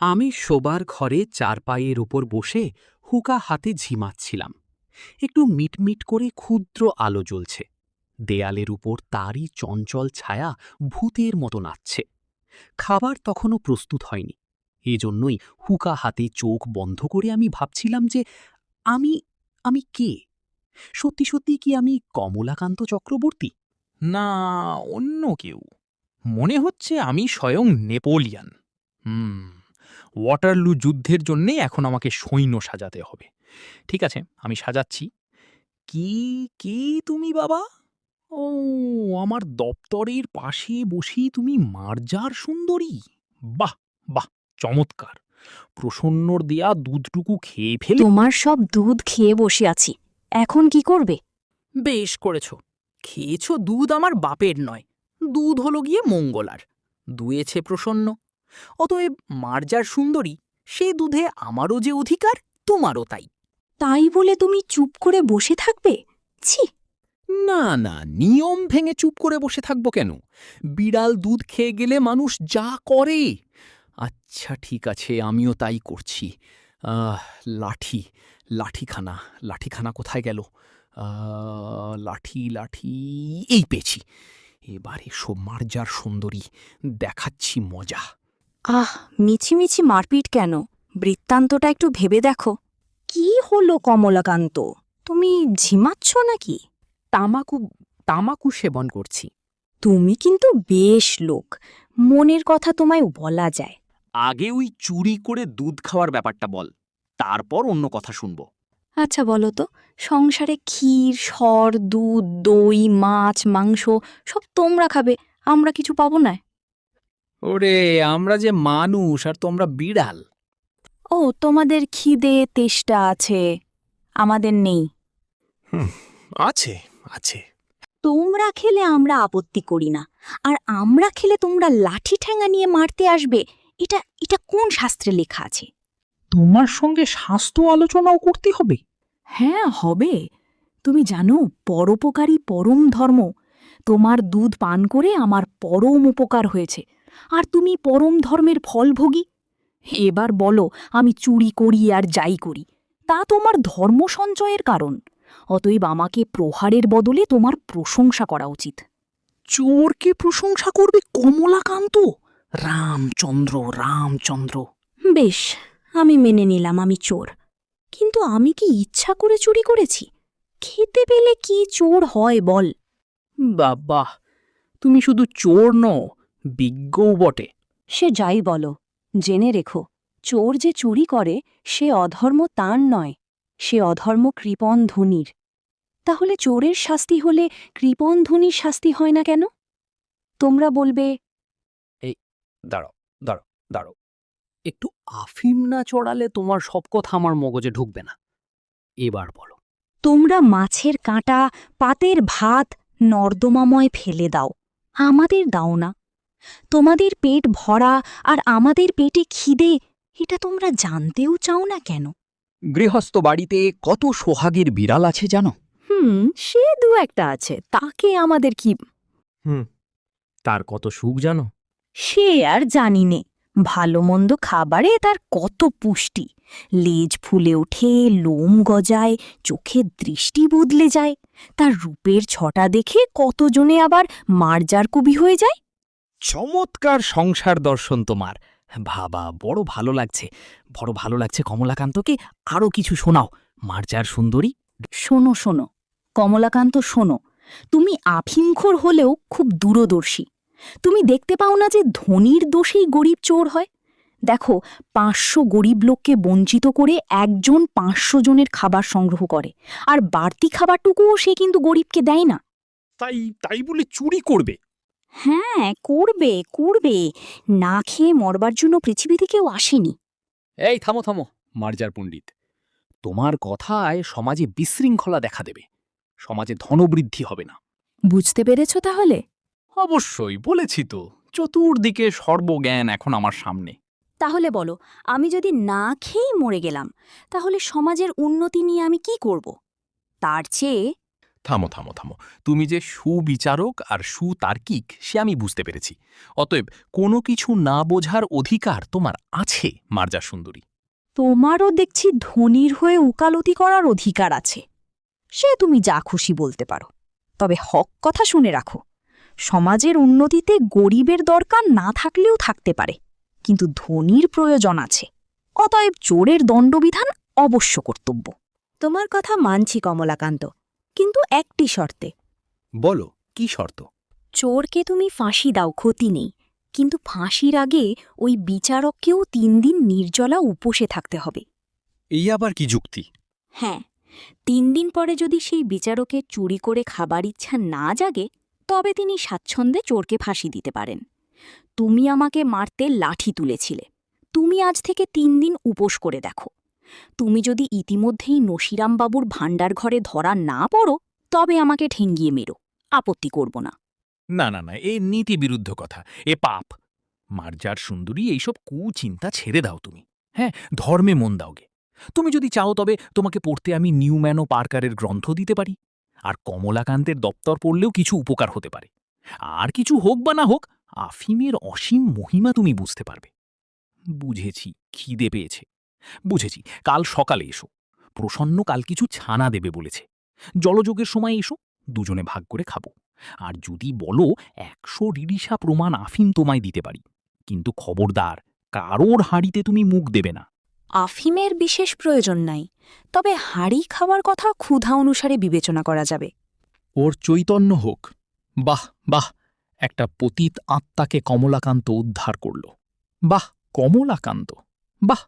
আমি শোবার ঘরে চারপায়ের উপর বসে হুকা হাতে ঝিমাচ্ছিলাম। একটু মিটমিট করে ক্ষুদ্র আলো জ্বলছে। দেয়ালের উপর তারই চঞ্চল ছায়া ভূতের মতো নাচছে। খাবার তখনও প্রস্তুত হয়নি। এজন্যই হুকা হাতে চোখ বন্ধ করে আমি ভাবছিলাম যে আমি আমি কে? সত্যি সত্যি কি আমি কমলাকান্ত চক্রবর্তী? না, অন্য কেউ। মনে হচ্ছে আমি স্বয়ং নেপোলিয়ন। হুম ওয়াটারলু যুদ্ধের জন্যে এখন আমাকে সৈন্য সাজাতে হবে। ঠিক আছে, আমি সাজাচ্ছি। কি কি তুমি বাবা? ও, আমার দপ্তরের পাশে বসেই তুমি মার্জার সুন্দরী? বাহ বাহ, চমৎকার। প্রসন্নর দেয়া দুধটুকু খেয়ে ফেলে। তোমার সব দুধ খেয়ে বসে আছি, এখন কি করবে? বেশ করেছ। খেয়েছ দুধ আমার বাপের নয়, দুধ হলো গিয়ে মঙ্গলার। দুয়েছে প্রসন্ন। অতএব মার্জার সুন্দরী, সে দুধে আমারও যে অধিকার, তোমারও তাই। তাই বলে তুমি চুপ করে বসে থাকবে? ছি! না না, নিয়ম ভেঙে চুপ করে বসে থাকবো কেন? বিড়াল দুধ খেয়ে গেলে মানুষ যা করে। আচ্ছা ঠিক আছে, আমিও তাই করছি। আহ, লাঠি, লাঠিখানা, লাঠিখানা কোথায় গেল? লাঠি লাঠি, এই পেয়েছি। এবারে সব মার্জার সুন্দরী, দেখাচ্ছি মজা। আহ, মিছিমিছি মারপিট কেন? বৃত্তান্তটা একটু ভেবে দেখো। কি হলো কমলাকান্ত, তুমি ঝিমাচ্ছ নাকি? তামাকু তামাকু সেবন করছি। তুমি কিন্তু বেশ লোক, মনের কথা তোমায় বলা যায়। আগে ওই চুরি করে দুধ খাওয়ার ব্যাপারটা বল, তারপর অন্য কথা শুনব। আচ্ছা বলো তো, সংসারে ক্ষীর, সর, দুধ, দই, মাছ, মাংস সব তোমরা খাবে, আমরা কিছু পাবো না? ওরে, আমরা যে মানুষ আর তোমরা বিড়াল। ও, তোমাদের খিদে তেষ্টা আছে, আমাদের নেই। আছে, আছে। তোমরা খেলে আমরা আপত্তি করি না, আর আমরা খেলে তোমরা লাঠি ঠ্যাঙা নিয়ে মারতে আসবে? এটা এটা কোন শাস্ত্রে লেখা আছে? তোমার সঙ্গে স্বাস্থ্য আলোচনাও করতে হবে? হ্যাঁ, হবে। তুমি জানো, পরোপকারী পরম ধর্ম। তোমার দুধ পান করে আমার পরম উপকার হয়েছে, আর তুমি পরম ধর্মের ফলভোগী। এবার বলো, আমি চুরি করি আর যাই করি, তা তোমার ধর্ম সঞ্চয়ের কারণ। অতএব আমাকে প্রহারের বদলে তোমার প্রশংসা করা উচিত। চোরকে প্রশংসা করবে কমলাকান্ত? রামচন্দ্র, রামচন্দ্র। বেশ, আমি মেনে নিলাম আমি চোর, কিন্তু আমি কি ইচ্ছা করে চুরি করেছি? খেতে পেলে কি চোর হয় বল? বাবা, তুমি শুধু চোর নও, বিজ্ঞও বটে। সে যাই বলো, জেনে রেখো, চোর যে চুরি করে সে অধর্ম তার নয়, সে অধর্ম কৃপণ ধনীর। তাহলে চোরের শাস্তি হলে কৃপণ ধনীর শাস্তি হয় না কেন? তোমরা বলবে, দাঁড়াও, দাঁড়াও, দাঁড়াও। একটু আফিম না চড়ালে তোমার সব কথা আমার মগজে ঢুকবে না। এবার বলো। তোমরা মাছের কাঁটা, পাতের ভাত নর্দমাময় ফেলে দাও, আমাদের দাও না। তোমাদের পেট ভরা আর আমাদের পেটে খিদে, এটা তোমরা জানতেও চাও না কেন? গৃহস্থ বাড়িতে কত সোহাগের বিড়াল আছে জানো? সে দু একটা আছে, তাকে আমাদের কি? তার কত সুখ জানো? সে আর জানি নে। ভালো মন্দ খাবারে তার কত পুষ্টি, লেজ ফুলে ওঠে, লোম গজায়, চোখের দৃষ্টি বদলে যায়, তার রূপের ছটা দেখে কতজনে আবার মার্জার কবি হয়ে যায়। চমৎকার সংসার দর্শন তোমার। বাবা, বড় ভালো লাগছে, বড় ভালো লাগছে। কমলাকান্তকে আরও কিছু শোনাও, মার্জার সুন্দরী। শোনো শোনো, কমলাকান্ত শোনো, তুমি আফিমখোর হলেও খুব দূরদর্শী। তুমি দেখতে পাও না যে ধনীর দোষেই গরিব চোর হয়? দেখো, ৫০০ গরিব লোককে বঞ্চিত করে একজন ৫০০ জনের খাবার সংগ্রহ করে, আর বাড়তি খাবারটুকুও সে কিন্তু গরিবকে দেয় না। তাই তাই বলে চুরি করবে? হ্যাঁ, করবে করবে, না খেয়ে মরবার জন্য পৃথিবীতে কেউ আসেনি। এই থামো থামো, মার্জার পণ্ডিত। তোমার কথায় সমাজে বিশৃঙ্খলা দেখা দেবে, সমাজে ধনবৃদ্ধি হবে না। বুঝতে পেরেছ তাহলে? অবশ্যই, বলেছি তো, চতুর্দিকে সর্বজ্ঞান এখন আমার সামনে। তাহলে বলো, আমি যদি না খেয়েই মরে গেলাম, তাহলে সমাজের উন্নতি নিয়ে আমি কি করব? তার চেয়ে থামো থামো থামো, তুমি যে সুবিচারক আর সুতার্কিক সে আমি বুঝতে পেরেছি। অতএব কোনো কিছু না বোঝার অধিকার তোমার আছে, মার্জা সুন্দরী। তোমারও দেখছি ধনীর হয়ে উকালতি করার অধিকার আছে। সে তুমি যা খুশি বলতে পারো, তবে হক কথা শুনে রাখো। সমাজের উন্নতিতে গরিবের দরকার না থাকলেও থাকতে পারে, কিন্তু ধনীর প্রয়োজন আছে। অতএব চোরের দণ্ডবিধান অবশ্য কর্তব্য। তোমার কথা মানছি কমলাকান্ত, কিন্তু একটি শর্তে। বলো, কি শর্ত? চোরকে তুমি ফাঁসি দাও, ক্ষতি নেই, কিন্তু ফাঁসির আগে ওই বিচারককেও 3 দিন নির্জলা উপোসে থাকতে হবে। এই আবার কি যুক্তি? হ্যাঁ, 3 দিন পরে যদি সেই বিচারকের চুরি করে খাবার ইচ্ছা না জাগে, তবে তিনি স্বাচ্ছন্দ্যে চোরকে ফাঁসি দিতে পারেন। তুমি আমাকে মারতে লাঠি তুলেছিলে, তুমি আজ থেকে 3 দিন উপোস করে দেখো। তুমি যদি ইতিমধ্যেই নসিরামবাবুর ভাণ্ডার ঘরে ধরা না পড়ো, তবে আমাকে ঠেঙ্গিয়ে মেরো, আপত্তি করব না। না না না, এ নীতি বিরুদ্ধ কথা, এ পাপ। মার্জার সুন্দরী, এইসব কুচিন্তা ছেড়ে দাও তুমি। হ্যাঁ, ধর্মে মন দাওগে। তুমি যদি চাও তবে তোমাকে পড়তে আমি নিউম্যান ও পার্কারের গ্রন্থ দিতে পারি, আর কমলাকান্তের দপ্তর পড়লেও কিছু উপকার হতে পারে। আর কিছু হোক বা না হোক, আফিমের অসীম মহিমা তুমি বুঝতে পারবে। বুঝেছি, খিদে পেয়েছে। বুঝেছি, কাল সকালে এসো। প্রসন্ন কাল কিছু ছানা দেবে বলেছে। জলযোগের সময় এসো, দুজনে ভাগ করে খাবো। আর যদি বলো 100 রিডিসা প্রমাণ আফিম তোমায় দিতে পারি, কিন্তু খবরদার, কারোর হাঁড়িতে তুমি মুখ দেবে না। আফিমের বিশেষ প্রয়োজন নাই, তবে হাঁড়ি খাওয়ার কথা ক্ষুধা অনুসারে বিবেচনা করা যাবে। ওর চৈতন্য হোক। বাহ বাহ, একটা পতিত আত্মাকে কমলাকান্ত উদ্ধার করল। বাহ, কমলাকান্ত, বাহ।